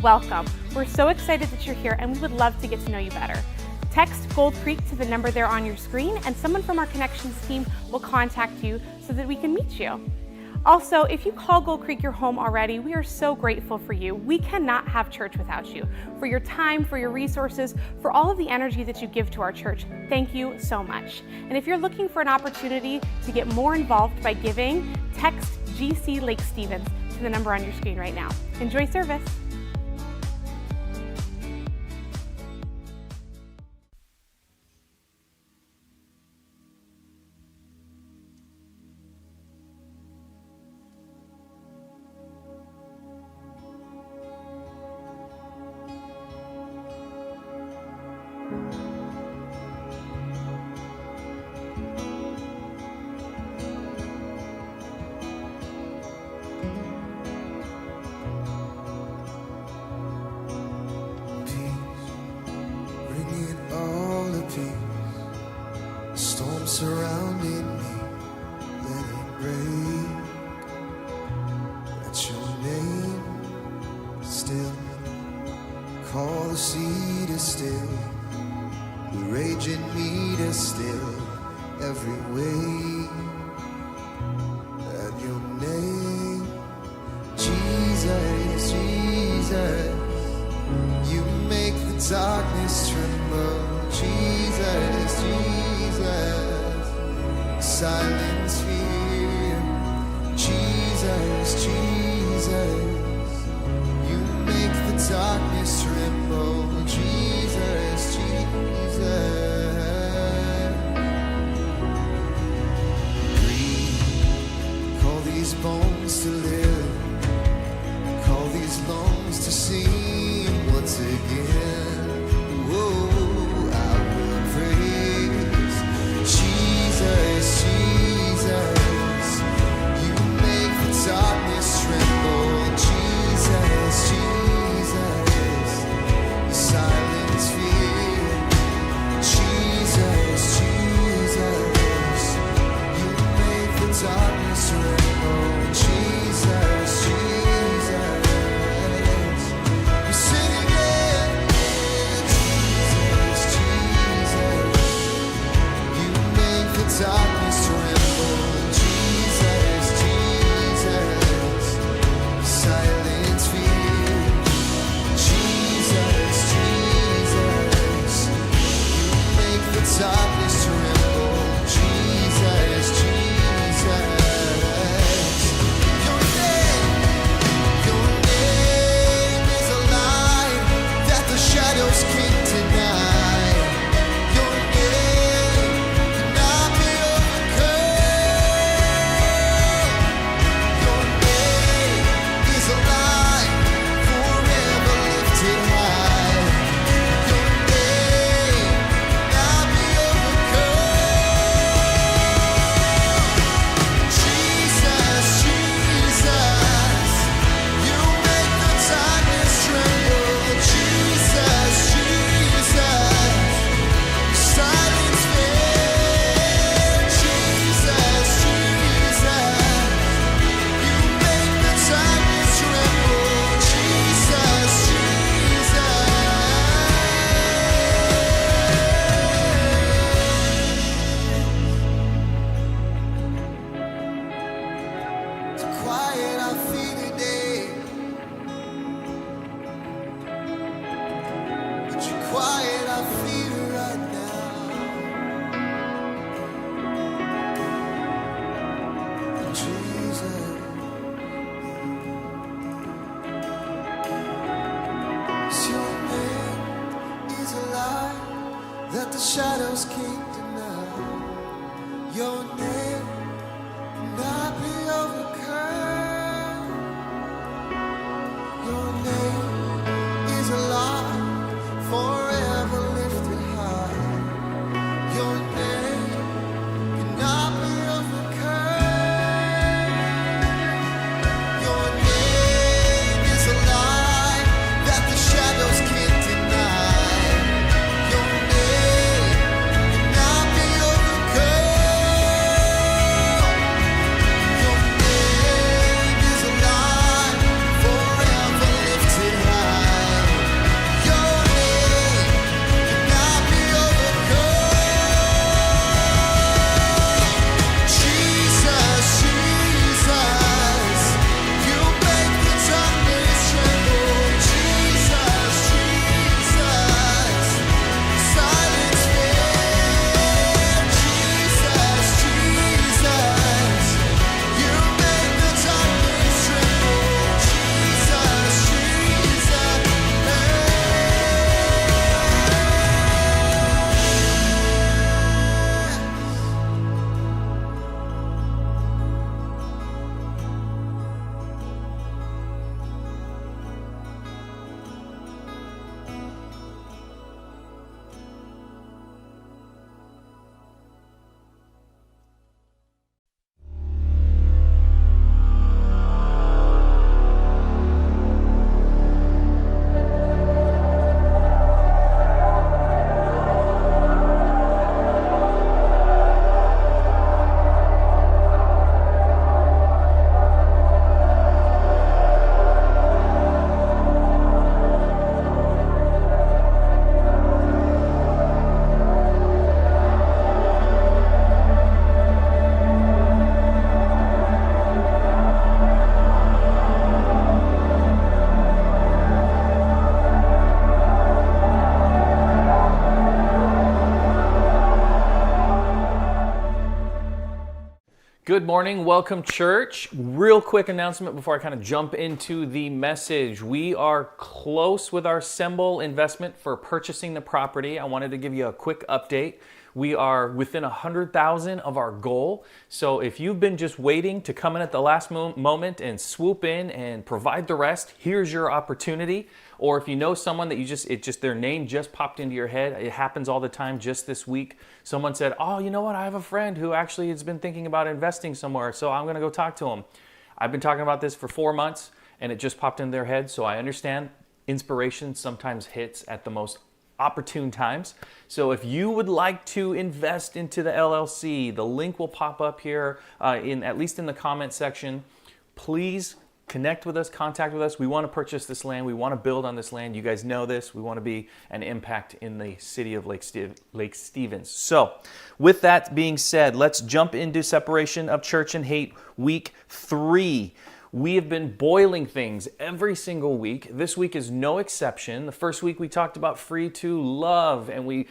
welcome. We're so excited that you're here, and we would love to get to know you better. Text Gold Creek to the number there on your screen, and someone from our Connections team will contact you so that we can meet you. Also, if you call Gold Creek your home already, we are so grateful for you. We cannot have church without you. For your time, for your resources, for all of the energy that you give to our church, thank you so much. And if you're looking for an opportunity to get more involved by giving, text GC Lake Stevens to the number on your screen right now. Enjoy service. Surrounding me, let it break. Let your name still call the sea to still, the raging me to still every way. At your name, Jesus, Jesus, you make the darkness tremble. Jesus, Jesus, silence fear. Jesus, Jesus, you make the darkness tremble. Jesus, Jesus, breathe, call these bones to live, call these lungs to sing once again. Whoa, I will praise Jesus, Jesus, you make the darkness tremble. Jesus, Jesus, you silence fear. Jesus, Jesus, you make the darkness tremble. Jesus, Jesus, we sing again. Jesus, Jesus, you make the darkness tremble. Jesus, Jesus, silence fear. Jesus, Jesus, you make the darkness tremble. Jesus, Jesus, your name is a light that the shadows can't deny. Your name cannot be overcome. Your name is a light forever lifted high. Your name cannot be overcome. Jesus, Jesus, you make the darkness tremble. Jesus, Jesus, silence fear. Jesus, Jesus, you make the darkness tremble. Jesus, Jesus. To quiet our feet today, would you quiet our feet right now? Jesus, your name is a light that the shadows can't deny. Your name cannot be overcome. Your name is a light forever lifted high. Your name cannot be overcome. Your name is a light that the shadows can't deny. Your name cannot be overcome. Good morning, welcome church. Real quick announcement before I kind of jump into the message. We are close with our Semble investment for purchasing the property. I wanted to give you a quick update. We are within 100,000 of our goal. So if you've been just waiting to come in at the last moment and swoop in and provide the rest, here's your opportunity. Or if you know someone that their name just popped into your head, it happens all the time. Just this week, someone said, oh, you know what? I have a friend who actually has been thinking about investing somewhere, so I'm going to go talk to him. I've been talking about this for 4 months and it just popped in their head. So I understand inspiration sometimes hits at the most opportune times. So if you would like to invest into the LLC, the link will pop up here at least in the comment section. Please connect with us, contact with us. We want to purchase this land. We want to build on this land. You guys know this. We want to be an impact in the city of Lake Stevens. So with that being said, let's jump into Separation of Church and Hate week 3. We have been boiling things every single week. This week is no exception. The first week we talked about free to love, and we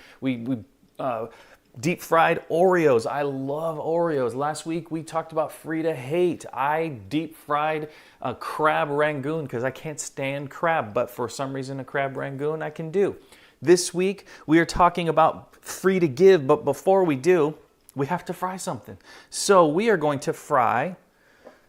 deep fried Oreos. I love Oreos. Last week we talked about free to hate. I deep fried a crab rangoon because I can't stand crab, but for some reason a crab rangoon I can do. This week we are talking about free to give, but before we do, we have to fry something. So we are going to fry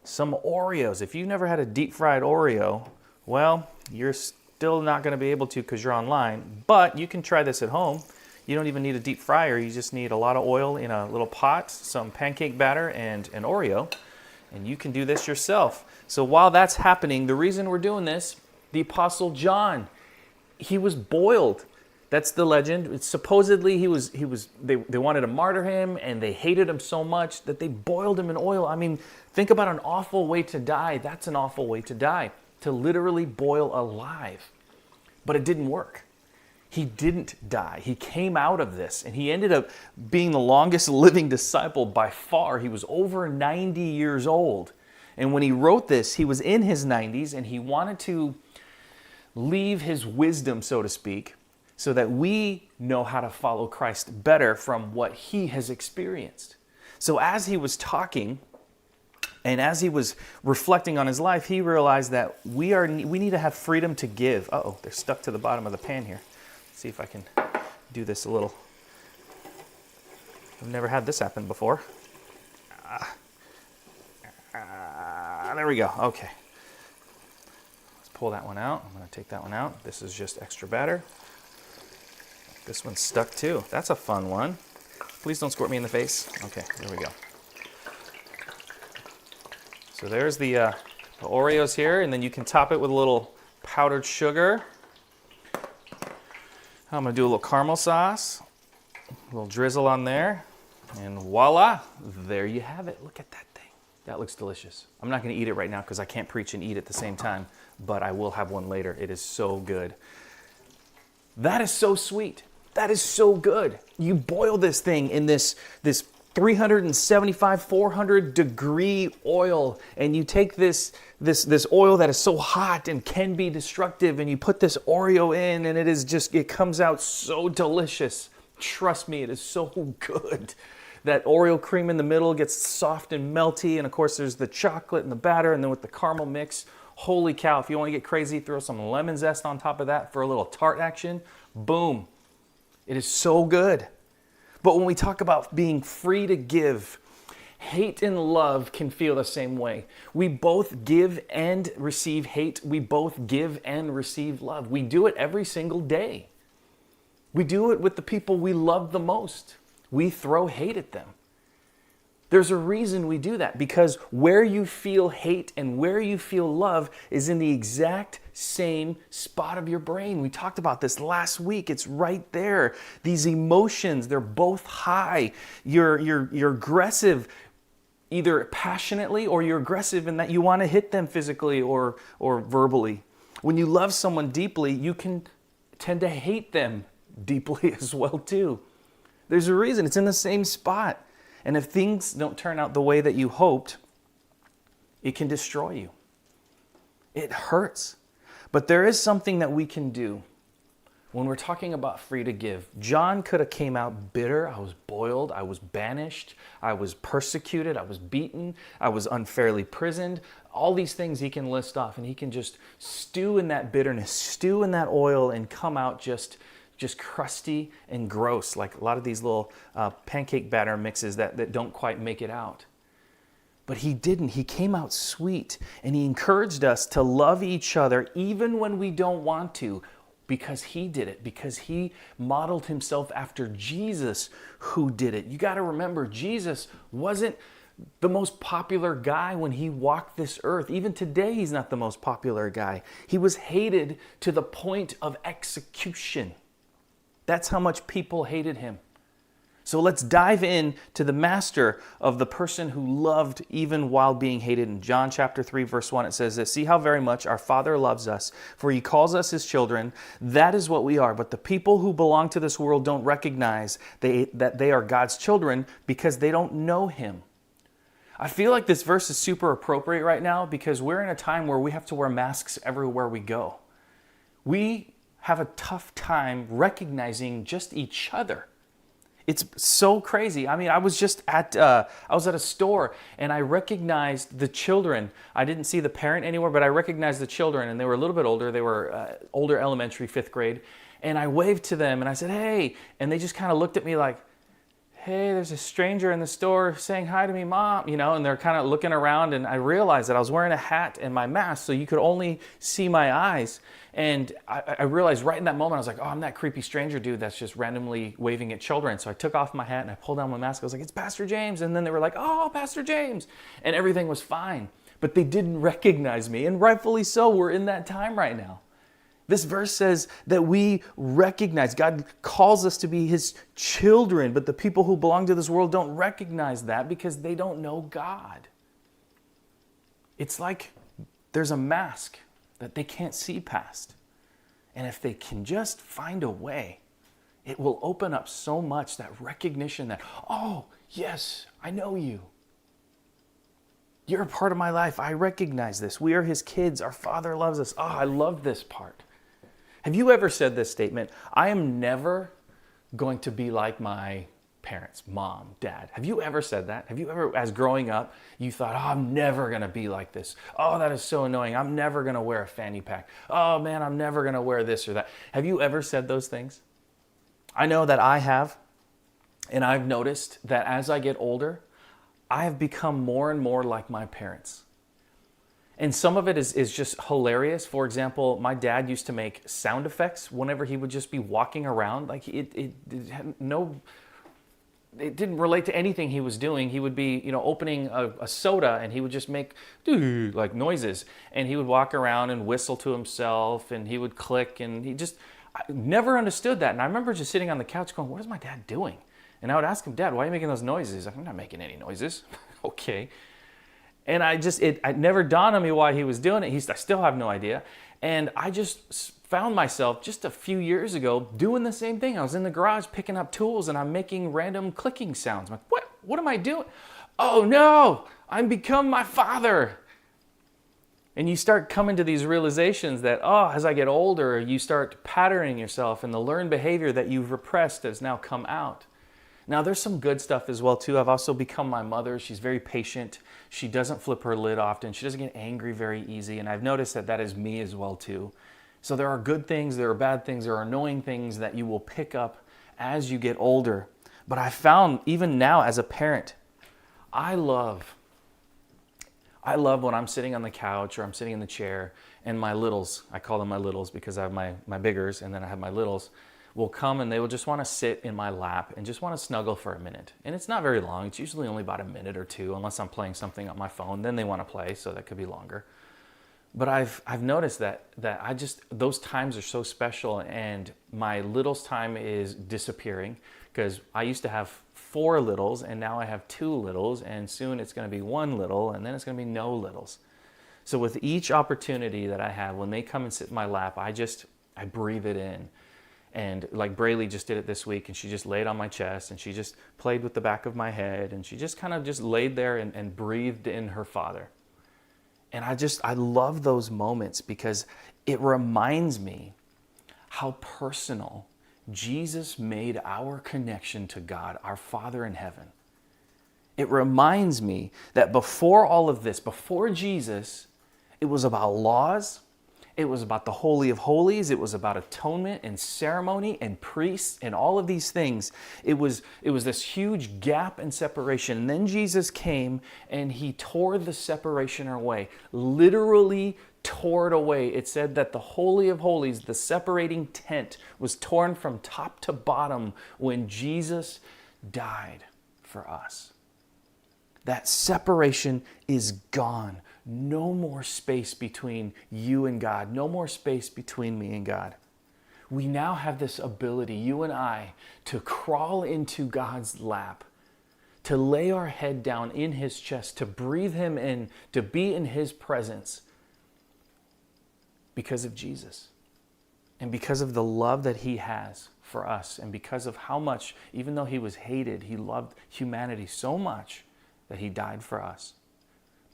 some Oreos. If you've never had a deep fried Oreo, well, you're still not going to be able to because you're online, but you can try this at home. You don't even need a deep fryer. You just need a lot of oil in a little pot, some pancake batter, and an Oreo, and you can do this yourself. So while that's happening, the reason we're doing this, the Apostle John, he was boiled. That's the legend. It's supposedly they wanted to martyr him, and they hated him so much that they boiled him in oil. I mean, think about an awful way to die. That's an awful way to die, to literally boil alive. But it didn't work. He didn't die. He came out of this, and he ended up being the longest living disciple by far. He was over 90 years old. And when he wrote this, he was in his 90s, and he wanted to leave his wisdom, so to speak, so that we know how to follow Christ better from what he has experienced. So as he was talking, and as he was reflecting on his life, he realized that we need to have freedom to give. Uh-oh, they're stuck to the bottom of the pan here. Let's see if I can do this a little. I've never had this happen before. There we go. Okay. Let's pull that one out. I'm going to take that one out. This is just extra batter. This one's stuck too. That's a fun one. Please don't squirt me in the face. Okay, there we go. So there's the Oreos here, and then you can top it with a little powdered sugar. I'm going to do a little caramel sauce, a little drizzle on there, and voila, there you have it. Look at that thing. That looks delicious. I'm not going to eat it right now because I can't preach and eat at the same time, but I will have one later. It is so good. That is so sweet. That is so good. You boil this thing in this 375, 400 degree oil, and you take this oil that is so hot and can be destructive, and you put this Oreo in, and it comes out so delicious. Trust me, it is so good. That Oreo cream in the middle gets soft and melty, and of course there's the chocolate and the batter, and then with the caramel mix, holy cow, if you want to get crazy, throw some lemon zest on top of that for a little tart action. Boom. It is so good. But when we talk about being free to give, hate and love can feel the same way. We both give and receive hate. We both give and receive love. We do it every single day. We do it with the people we love the most. We throw hate at them. There's a reason we do that, because where you feel hate and where you feel love is in the exact same spot of your brain. We talked about this last week. It's right there. These emotions, they're both high. You're aggressive either passionately, or you're aggressive in that you want to hit them physically or verbally. When you love someone deeply, you can tend to hate them deeply as well too. There's a reason. It's in the same spot. And if things don't turn out the way that you hoped, it can destroy you. It hurts. But there is something that we can do. when we're talking about free to give, John could have came out bitter. I was boiled. I was banished. I was persecuted. I was beaten. I was unfairly prisoned. All these things he can list off, and he can just stew in that bitterness, stew in that oil, and come out just crusty and gross, like a lot of these little pancake batter mixes that don't quite make it out. But he didn't. He came out sweet, and he encouraged us to love each other even when we don't want to, because he did it, because he modeled himself after Jesus, who did it. You got to remember, Jesus wasn't the most popular guy when he walked this earth. Even today, he's not the most popular guy. He was hated to the point of execution. That's how much people hated him. So let's dive in to the master of the person who loved even while being hated. In John chapter 3, verse 1, it says this, "See how very much our Father loves us, for he calls us his children. That is what we are. But the people who belong to this world don't recognize that they are God's children because they don't know him." I feel like this verse is super appropriate right now because we're in a time where we have to wear masks everywhere we go. We have a tough time recognizing just each other. It's so crazy. I mean, I was just at a store and I recognized the children. I didn't see the parent anywhere, but I recognized the children, and they were a little bit older. They were older elementary, 5th grade. And I waved to them and I said, "Hey," and they just kind of looked at me like, "Hey, there's a stranger in the store saying hi to me, Mom," and they're kind of looking around, and I realized that I was wearing a hat and my mask, so you could only see my eyes. And I realized right in that moment, I was like, "Oh, I'm that creepy stranger dude that's just randomly waving at children." So I took off my hat and I pulled down my mask. I was like, "It's Pastor James." And then they were like, "Oh, Pastor James." And everything was fine. But they didn't recognize me, and rightfully so. We're in that time right now. This verse says that we recognize, God calls us to be his children, but the people who belong to this world don't recognize that because they don't know God. It's like there's a mask that they can't see past. And if they can just find a way, it will open up so much, that recognition that, "Oh, yes, I know you. You're a part of my life. I recognize this. We are his kids. Our Father loves us." Oh, I love this part. Have you ever said this statement? "I am never going to be like my parents, mom, dad." Have you ever said that? Have you ever, as growing up, you thought, "Oh, I'm never going to be like this. Oh, that is so annoying. I'm never going to wear a fanny pack. Oh, man, I'm never going to wear this or that." Have you ever said those things? I know that I have, and I've noticed that as I get older, I have become more and more like my parents. And some of it is just hilarious. For example, my dad used to make sound effects whenever he would just be walking around. Like it didn't relate to anything he was doing. He would be, opening a soda, and he would just make like noises, and he would walk around and whistle to himself, and he would click, and I never understood that. And I remember just sitting on the couch going, "What is my dad doing?" And I would ask him, "Dad, why are you making those noises?" He's like, "I'm not making any noises." Okay. And it never dawned on me why he was doing it. I still have no idea. And I just found myself just a few years ago doing the same thing. I was in the garage picking up tools, and I'm making random clicking sounds. I'm like, what am I doing? Oh no, I'm become my father. And you start coming to these realizations that, as I get older, you start patterning yourself, and the learned behavior that you've repressed has now come out. Now, there's some good stuff as well, too. I've also become my mother. She's very patient. She doesn't flip her lid often. She doesn't get angry very easy. And I've noticed that is me as well, too. So there are good things, there are bad things, there are annoying things that you will pick up as you get older. But I found, even now as a parent, I love when I'm sitting on the couch or I'm sitting in the chair, and my littles, I call them my littles because I have my biggers, and then I have my littles, will come and they will just want to sit in my lap and just want to snuggle for a minute. And it's not very long. It's usually only about a minute or two, unless I'm playing something on my phone. Then they want to play, so that could be longer. But I've noticed that those times are so special, and my littles time is disappearing, because I used to have 4 littles, and now I have 2 littles, and soon it's going to be 1 little, and then it's going to be no littles. So with each opportunity that I have, when they come and sit in my lap, I breathe it in. And like Braylee just did it this week, and she just laid on my chest, and she just played with the back of my head, and she just kind of just laid there and breathed in her father. And I love those moments, because it reminds me how personal Jesus made our connection to God, our Father in heaven. It reminds me that before all of this, before Jesus, it was about laws. It was about the Holy of Holies. It was about atonement and ceremony and priests and all of these things. It was this huge gap and separation. And then Jesus came and he tore the separation away, literally tore it away. It said that the Holy of Holies, the separating tent, was torn from top to bottom when Jesus died for us. That separation is gone. No more space between you and God. No more space between me and God. We now have this ability, you and I, to crawl into God's lap, to lay our head down in his chest, to breathe him in, to be in his presence because of Jesus and because of the love that he has for us and because of how much, even though he was hated, he loved humanity so much that he died for us.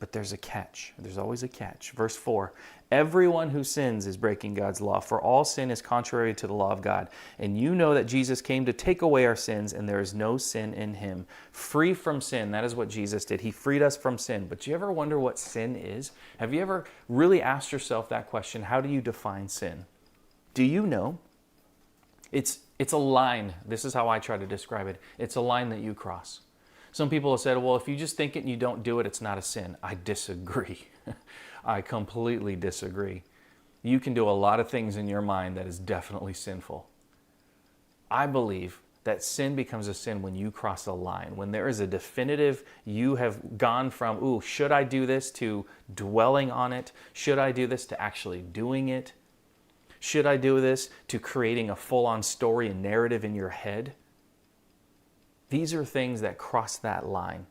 But there's a catch. There's always a catch. Verse 4, everyone who sins is breaking God's law, for all sin is contrary to the law of God. And you know that Jesus came to take away our sins, and there is no sin in him. Free from sin, that is what Jesus did. He freed us from sin. But do you ever wonder what sin is? Have you ever really asked yourself that question? How do you define sin? Do you know? It's a line. This is how I try to describe it. It's a line that you cross. Some people have said, well, if you just think it and you don't do it, it's not a sin. I disagree. I completely disagree. You can do a lot of things in your mind that is definitely sinful. I believe that sin becomes a sin when you cross a line, when there is a definitive, you have gone from, ooh, should I do this, to dwelling on it? Should I do this, to actually doing it? Should I do this, to creating a full-on story and narrative in your head? These are things that cross that line.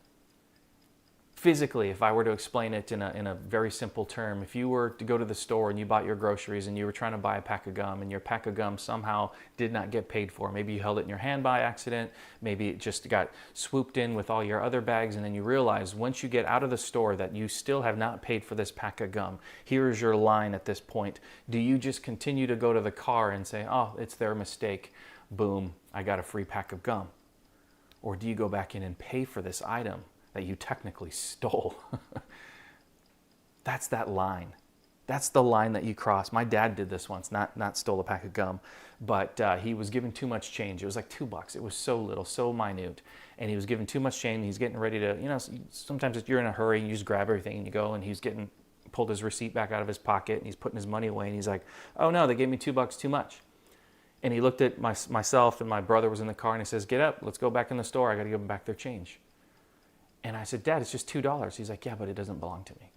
Physically, if I were to explain it in a very simple term, if you were to go to the store and you bought your groceries and you were trying to buy a pack of gum and your pack of gum somehow did not get paid for, maybe you held it in your hand by accident, maybe it just got swooped in with all your other bags, and then you realize once you get out of the store that you still have not paid for this pack of gum. Here is your line at this point. Do you just continue to go to the car and say, oh, it's their mistake, boom, I got a free pack of gum? Or do you go back in and pay for this item that you technically stole? That's that line. That's the line that you cross. My dad did this once, not stole a pack of gum, but he was given too much change. It was like $2. It was so little, so minute. And he was given too much change. He's getting ready to, sometimes if you're in a hurry, you just grab everything and you go, and he's pulled his receipt back out of his pocket and he's putting his money away and he's like, oh no, they gave me $2 too much. And he looked at myself, and my brother was in the car, and he says, get up, let's go back in the store. I got to give them back their change. And I said, Dad, it's just $2. He's like, yeah, but it doesn't belong to me.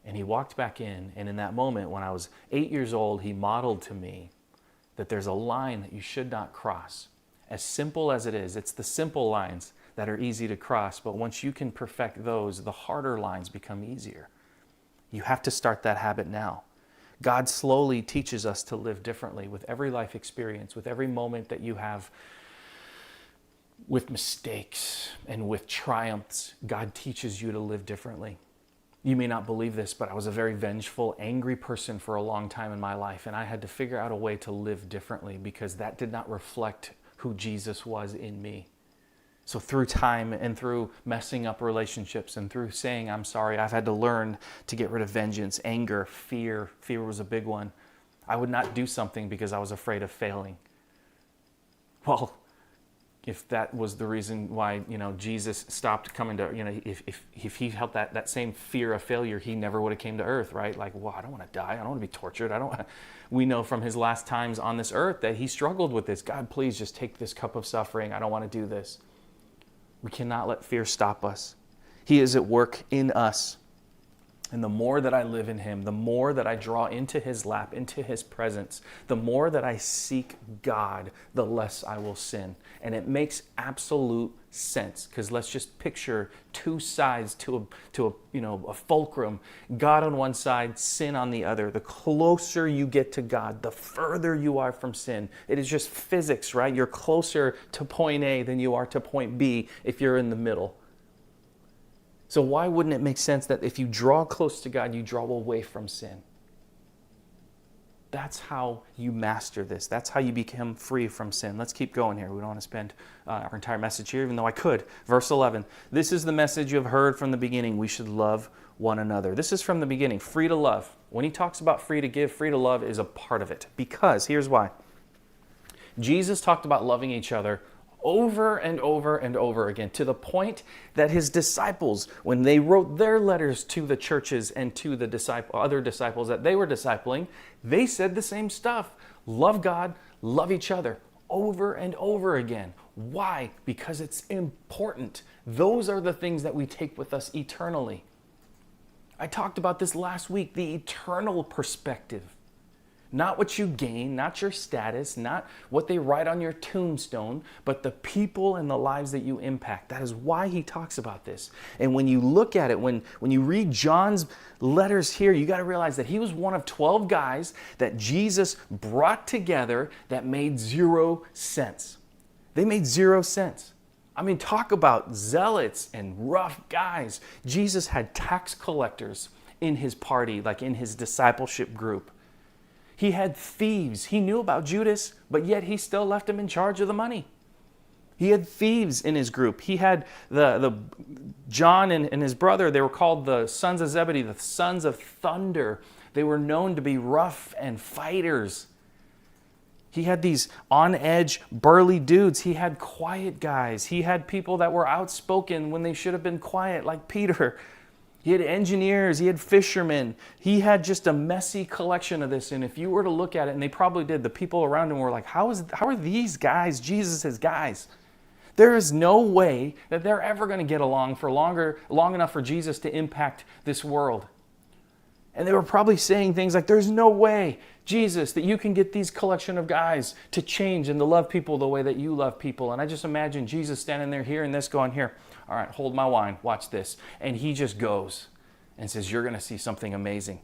And he walked back in, and in that moment, when I was 8 years old, he modeled to me that there's a line that you should not cross. As simple as it is, it's the simple lines that are easy to cross, but once you can perfect those, the harder lines become easier. You have to start that habit now. God slowly teaches us to live differently with every life experience, with every moment that you have, with mistakes and with triumphs. God teaches you to live differently. You may not believe this, but I was a very vengeful, angry person for a long time in my life, and I had to figure out a way to live differently because that did not reflect who Jesus was in me. So through time and through messing up relationships and through saying I'm sorry, I've had to learn to get rid of vengeance, anger, fear. Fear was a big one. I would not do something because I was afraid of failing. Well, if that was the reason why, Jesus stopped coming to, if he felt that same fear of failure, he never would have came to earth, right? Like, well, I don't want to die. I don't want to be tortured. We know from his last times on this earth that he struggled with this. God, please just take this cup of suffering. I don't want to do this. We cannot let fear stop us. He is at work in us. And the more that I live in him, the more that I draw into his lap, into his presence, the more that I seek God, the less I will sin. And it makes absolute sense, because let's just picture two sides to a fulcrum. God on one side, sin on the other. The closer you get to God, the further you are from sin. It is just physics, right? You're closer to point A than you are to point B if you're in the middle. So why wouldn't it make sense that if you draw close to God, you draw away from sin? That's how you master this. That's how you become free from sin. Let's keep going here. We don't want to spend our entire message here, even though I could. Verse 11. This is the message you have heard from the beginning. We should love one another. This is from the beginning. Free to love. When he talks about free to give, free to love is a part of it. Because, here's why. Jesus talked about loving each other over and over and over again, to the point that his disciples, when they wrote their letters to the churches and to the other disciples that they were discipling, they said the same stuff. Love God, love each other, over and over again. Why? Because it's important. Those are the things that we take with us eternally. I talked about this last week, the eternal perspective. Not what you gain, not your status, not what they write on your tombstone, but the people and the lives that you impact. That is why he talks about this. And when you look at it, when you read John's letters here, you got to realize that he was one of 12 guys that Jesus brought together that made 0 sense. They made 0 sense. I mean, talk about zealots and rough guys. Jesus had tax collectors in his party, like in his discipleship group. He had thieves. He knew about Judas, but yet he still left him in charge of the money. He had thieves in his group. He had the John and his brother. They were called the sons of Zebedee, the sons of thunder. They were known to be rough and fighters. He had these on-edge, burly dudes. He had quiet guys. He had people that were outspoken when they should have been quiet, like Peter. He had engineers, he had fishermen. He had just a messy collection of this. And if you were to look at it, and they probably did, the people around him were like, how are these guys Jesus' guys? There is no way that they're ever going to get along for long enough for Jesus to impact this world. And they were probably saying things like, there's no way, Jesus, that you can get these collection of guys to change and to love people the way that you love people. And I just imagine Jesus standing there hearing this going, here, all right, hold my wine, watch this. And he just goes and says, you're going to see something amazing.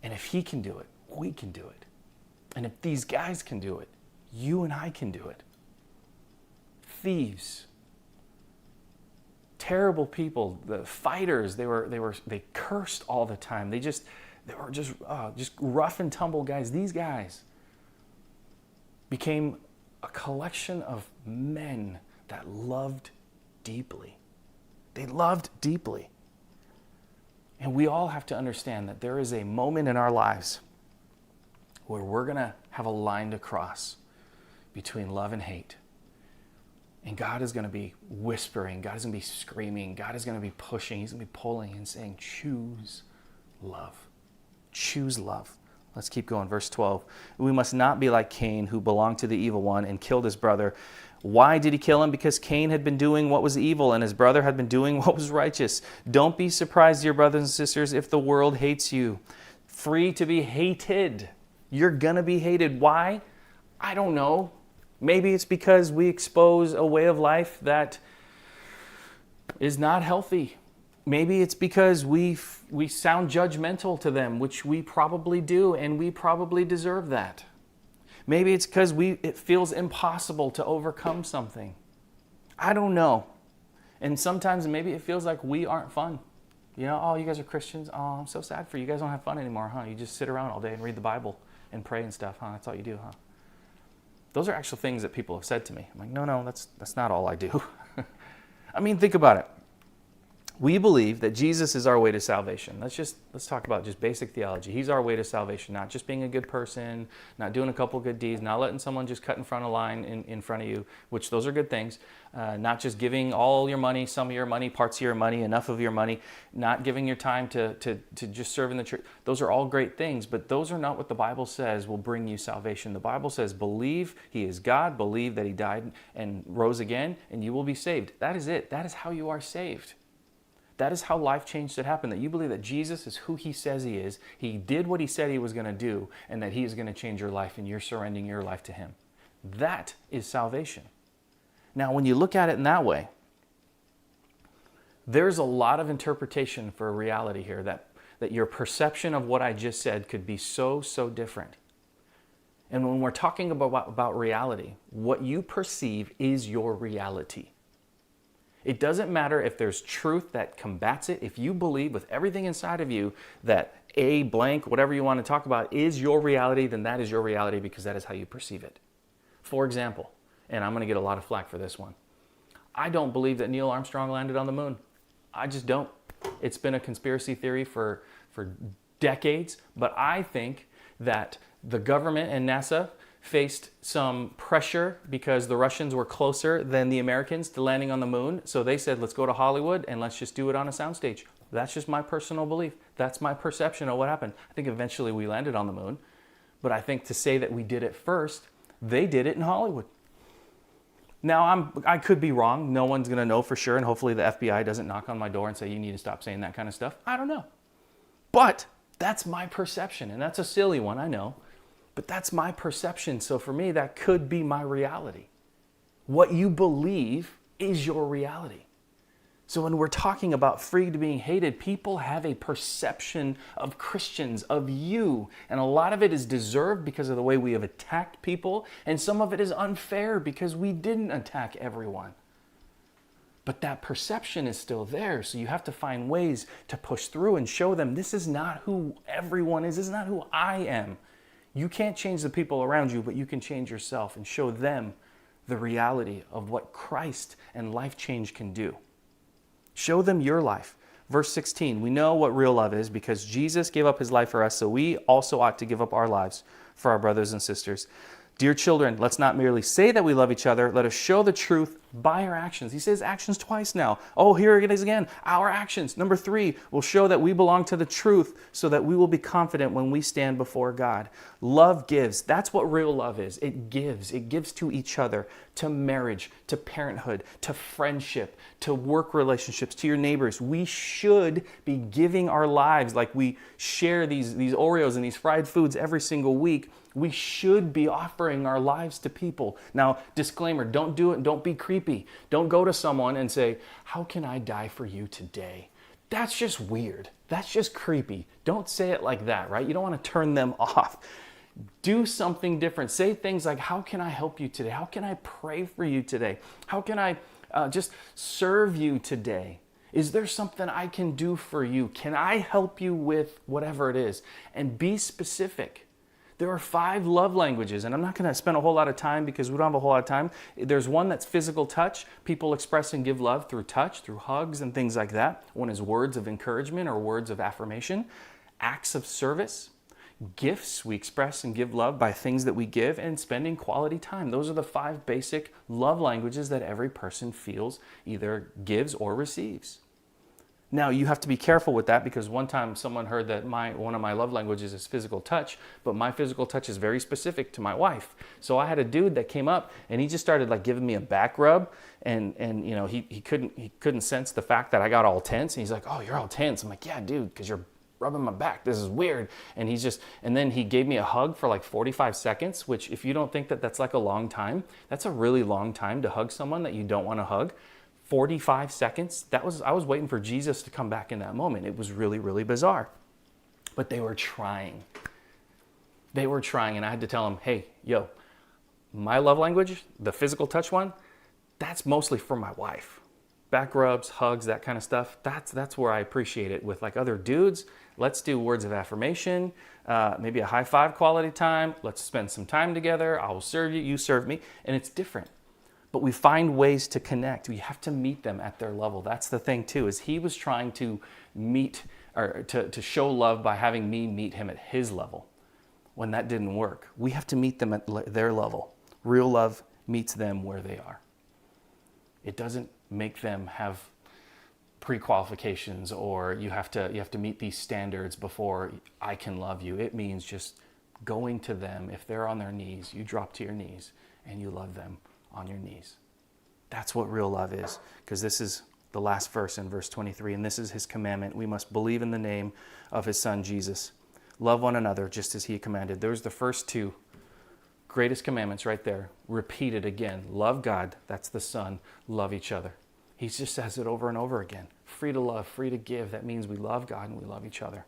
And if he can do it, we can do it. And if these guys can do it, you and I can do it. Thieves. Terrible people, the fighters, they cursed all the time. They were just rough and tumble guys. These guys became a collection of men that loved deeply. They loved deeply. And we all have to understand that there is a moment in our lives where we're going to have a line to cross between love and hate. And God is going to be whispering. God is going to be screaming. God is going to be pushing. He's going to be pulling and saying, choose love. Choose love. Let's keep going. Verse 12. We must not be like Cain, who belonged to the evil one and killed his brother. Why did he kill him? Because Cain had been doing what was evil and his brother had been doing what was righteous. Don't be surprised, dear brothers and sisters, if the world hates you. Free to be hated. You're going to be hated. Why? I don't know. Maybe it's because we expose a way of life that is not healthy. Maybe it's because we sound judgmental to them, which we probably do, and we probably deserve that. Maybe it's because it feels impossible to overcome something. I don't know. And sometimes maybe it feels like we aren't fun. You know, oh, you guys are Christians. Oh, I'm so sad for you. You guys don't have fun anymore, huh? You just sit around all day and read the Bible and pray and stuff, huh? That's all you do, huh? Those are actual things that people have said to me. I'm like, no, that's not all I do. I mean, think about it. We believe that Jesus is our way to salvation. Let's talk about just basic theology. He's our way to salvation, not just being a good person, not doing a couple good deeds, not letting someone just cut in front of line in front of you, which those are good things. Not just giving all your money, some of your money, parts of your money, enough of your money, not giving your time to just serve in the church. Those are all great things, but those are not what the Bible says will bring you salvation. The Bible says, believe He is God, believe that He died and rose again, and you will be saved. That is it. That is how you are saved. That is how life change should happen, that you believe that Jesus is who He says He is, He did what He said He was going to do, and that He is going to change your life, and you're surrendering your life to Him. That is salvation. Now, when you look at it in that way, there's a lot of interpretation for reality here, that your perception of what I just said could be so different. And when we're talking about reality, what you perceive is your reality. It doesn't matter if there's truth that combats it. If you believe with everything inside of you that a blank, whatever you want to talk about, is your reality, then that is your reality because that is how you perceive it. For example, and I'm going to get a lot of flack for this one, I don't believe that Neil Armstrong landed on the moon. I just don't. It's been a conspiracy theory for decades, but I think that the government and NASA faced some pressure because the Russians were closer than the Americans to landing on the moon. So they said, let's go to Hollywood and let's just do it on a soundstage. That's just my personal belief. That's my perception of what happened. I think eventually we landed on the moon. But I think to say that we did it first, they did it in Hollywood. Now, I could be wrong. No one's going to know for sure. And hopefully the FBI doesn't knock on my door and say, you need to stop saying that kind of stuff. I don't know. But that's my perception. And that's a silly one, I know. But that's my perception. So for me, that could be my reality. What you believe is your reality. So when we're talking about free to being hated, people have a perception of Christians, of you. And a lot of it is deserved because of the way we have attacked people. And some of it is unfair because we didn't attack everyone. But that perception is still there. So you have to find ways to push through and show them this is not who everyone is. This is not who I am. You can't change the people around you, but you can change yourself and show them the reality of what Christ and life change can do. Show them your life. Verse 16, we know what real love is because Jesus gave up his life for us, so we also ought to give up our lives for our brothers and sisters. Dear children, let's not merely say that we love each other. Let us show the truth by our actions. He says actions twice now. Oh, here it is again. Our actions. Number 3, will show that we belong to the truth so that we will be confident when we stand before God. Love gives. That's what real love is. It gives. It gives to each other, to marriage, to parenthood, to friendship, to work relationships, to your neighbors. We should be giving our lives like we share these Oreos and these fried foods every single week. We should be offering our lives to people. Now, disclaimer, don't do it. Don't be creepy. Don't go to someone and say, how can I die for you today? That's just weird. That's just creepy. Don't say it like that, right? You don't want to turn them off. Do something different. Say things like, how can I help you today? How can I pray for you today? How can I just serve you today? Is there something I can do for you? Can I help you with whatever it is? And be specific. There are 5 love languages, and I'm not going to spend a whole lot of time because we don't have a whole lot of time. There's one that's physical touch. People express and give love through touch, through hugs and things like that. One is words of encouragement or words of affirmation. Acts of service. Gifts, we express and give love by things that we give, and spending quality time. Those are the 5 basic love languages that every person feels either gives or receives. Now, you have to be careful with that because one time someone heard that one of my love languages is physical touch, but my physical touch is very specific to my wife. So I had a dude that came up and he just started like giving me a back rub, and you know, he couldn't sense the fact that I got all tense, and he's like, "Oh, you're all tense." I'm like, "Yeah, dude, because you're rubbing my back. This is weird." And then he gave me a hug for like 45 seconds, which if you don't think that that's like a long time, that's a really long time to hug someone that you don't want to hug. 45 seconds. I was waiting for Jesus to come back in that moment. It was really, really bizarre. But they were trying. And I had to tell them, hey, yo, my love language, the physical touch one, that's mostly for my wife. Back rubs, hugs, that kind of stuff. That's where I appreciate it. With like other dudes, let's do words of affirmation, maybe a high five quality time. Let's spend some time together. I will serve you, you serve me. And it's different. But we find ways to connect. We have to meet them at their level. That's the thing too, is he was trying to meet or to show love by having me meet him at his level. When that didn't work, we have to meet them at their level. Real love meets them where they are. It doesn't make them have pre-qualifications or you have to meet these standards before I can love you. It means just going to them. If they're on their knees, you drop to your knees and you love them on your knees. That's what real love is, because this is the last verse in verse 23, and this is his commandment. We must believe in the name of his son, Jesus. Love one another just as he commanded. There's the first 2 greatest commandments right there, repeated again. Love God, that's the Son. Love each other. He just says it over and over again. Free to love, free to give. That means we love God and we love each other.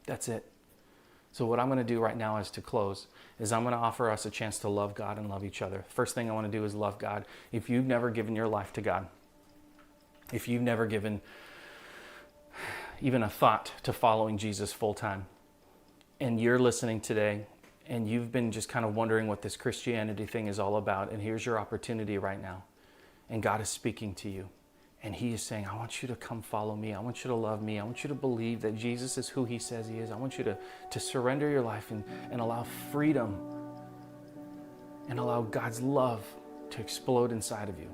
That's it. So what I'm going to do right now is to close, is I'm going to offer us a chance to love God and love each other. First thing I want to do is love God. If you've never given your life to God, if you've never given even a thought to following Jesus full time, and you're listening today, and you've been just kind of wondering what this Christianity thing is all about, and here's your opportunity right now. And God is speaking to you. And he is saying, I want you to come follow me. I want you to love me. I want you to believe that Jesus is who he says he is. I want you to surrender your life and allow freedom and allow God's love to explode inside of you.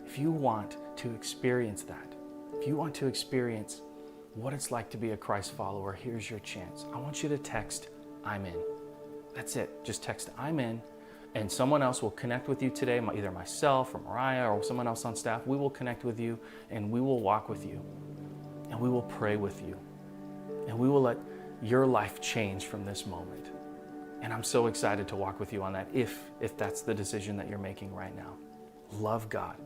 If you want to experience that, if you want to experience what it's like to be a Christ follower, here's your chance. I want you to text, I'm in. That's it. Just text, I'm in. And someone else will connect with you today, either myself or Mariah or someone else on staff. We will connect with you and we will walk with you and we will pray with you and we will let your life change from this moment. And I'm so excited to walk with you on that if that's the decision that you're making right now. Love God.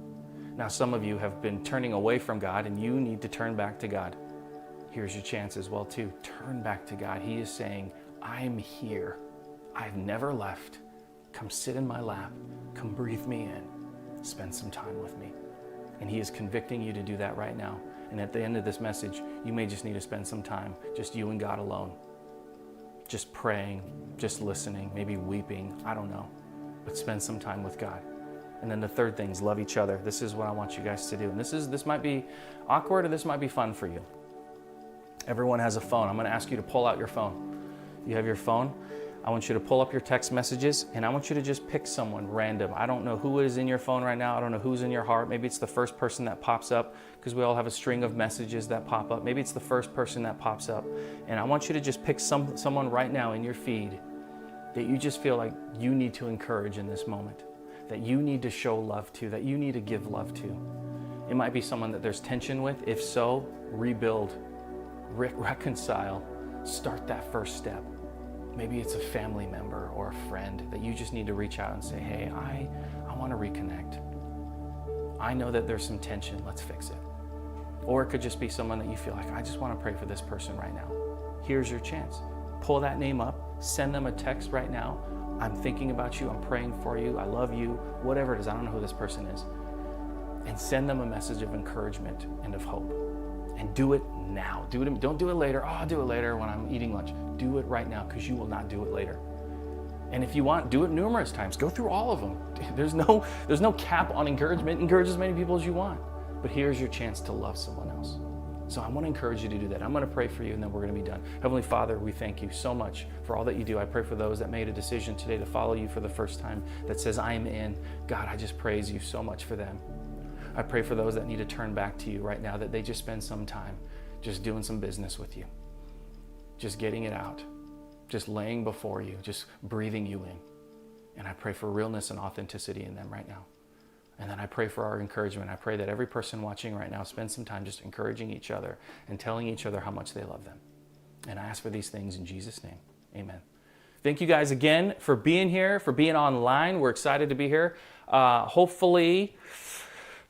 Now, some of you have been turning away from God and you need to turn back to God. Here's your chance as well too. Turn back to God. He is saying, I'm here. I've never left. Come sit in my lap, come breathe me in, spend some time with me. And he is convicting you to do that right now. And at the end of this message, you may just need to spend some time, just you and God alone. Just praying, just listening, maybe weeping, I don't know. But spend some time with God. And then the third thing is love each other. This is what I want you guys to do. And this might be awkward or this might be fun for you. Everyone has a phone. I'm gonna ask you to pull out your phone. You have your phone? I want you to pull up your text messages and I want you to just pick someone random. I don't know who is in your phone right now. I don't know who's in your heart. Maybe it's the first person that pops up because we all have a string of messages that pop up. Maybe it's the first person that pops up. And I want you to just pick someone right now in your feed that you just feel like you need to encourage in this moment, that you need to show love to, that you need to give love to. It might be someone that there's tension with. If so, rebuild, reconcile, start that first step. Maybe it's a family member or a friend that you just need to reach out and say, hey, I want to reconnect. I know that there's some tension, let's fix it. Or it could just be someone that you feel like, I just want to pray for this person right now. Here's your chance. Pull that name up, send them a text right now. I'm thinking about you, I'm praying for you, I love you, whatever it is, I don't know who this person is. And send them a message of encouragement and of hope. And do it now. Don't do it later. Oh, I'll do it later when I'm eating lunch. Do it right now because you will not do it later. And if you want, do it numerous times. Go through all of them. There's no cap on encouragement. Encourage as many people as you want. But here's your chance to love someone else. So I want to encourage you to do that. I'm going to pray for you and then we're going to be done. Heavenly Father, we thank you so much for all that you do. I pray for those that made a decision today to follow you for the first time that says, I am in. God, I just praise you so much for them. I pray for those that need to turn back to you right now, that they just spend some time just doing some business with you, just getting it out, just laying before you, just breathing you in. And I pray for realness and authenticity in them right now. And then I pray for our encouragement. I pray that every person watching right now spends some time just encouraging each other and telling each other how much they love them. And I ask for these things in Jesus' name. Amen. Thank you guys again for being here, for being online. We're excited to be here. Hopefully,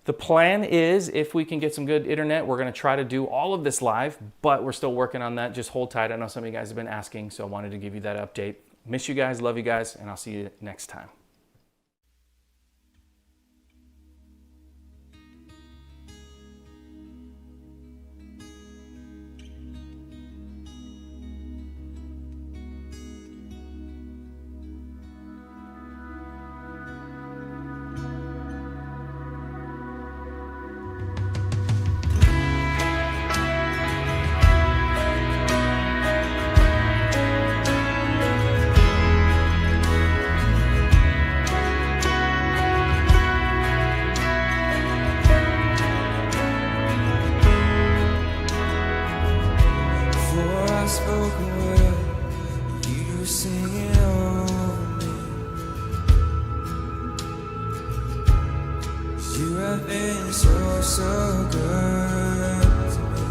the plan is, if we can get some good internet, we're going to try to do all of this live, but we're still working on that. Just hold tight. I know some of you guys have been asking, so I wanted to give you that update. Miss you guys, love you guys, and I'll see you next time. So good to me.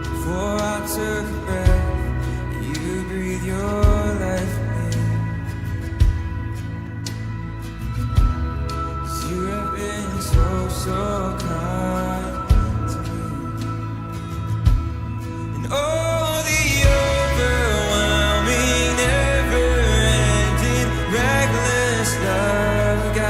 Before I took a breath, you breathe your life in. 'Cause you have been so kind to me. And oh, the overwhelming, never-ending, reckless love of God.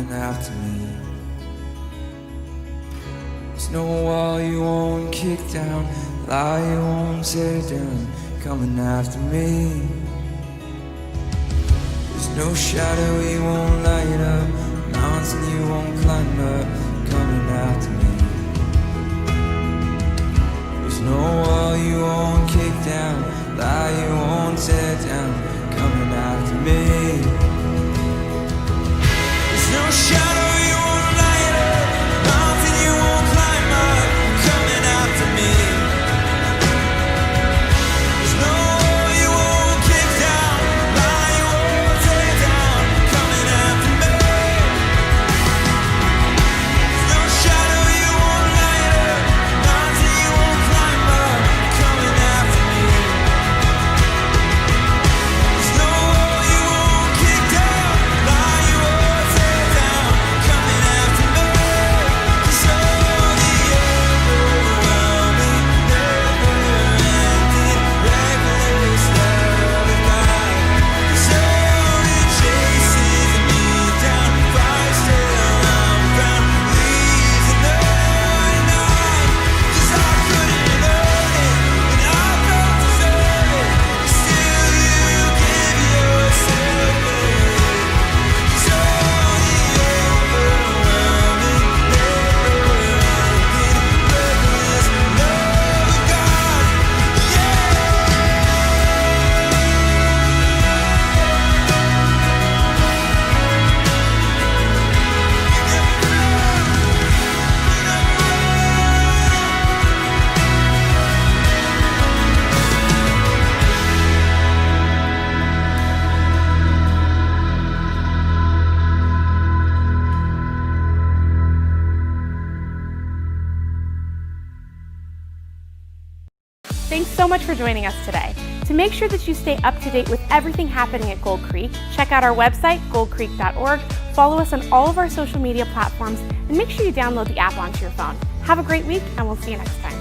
coming after me. There's no wall you won't kick down, lie you won't tear down, coming after me. There's no shadow you won't light up, mountain you won't climb up, coming after me. There's no wall you won't kick down, lie you won't tear down, coming after me. There's no shadow you won't light up, mountain you won't climb up, coming after me. There's no wall you won't kick down, lie you won't tear down, coming after me. There's no shadow you won't light up, mountain you won't climb up, coming after me. There's no wall you won't kick down, lie you won't tear down, coming after me. 'Cause all the overwhelming, never-ending, reckless love of God is only chases me down, fires till I'm found, leaves in the night. 'Cause I couldn't earn it, and I don't deserve it, still you give yourself away. 'Cause all the overwhelming, never-ending, reckless love of God, Thanks so much for joining us today. To make sure that you stay up to date with everything happening at Gold Creek, check out our website, goldcreek.org, follow us on all of our social media platforms, and make sure you download the app onto your phone. Have a great week, and we'll see you next time.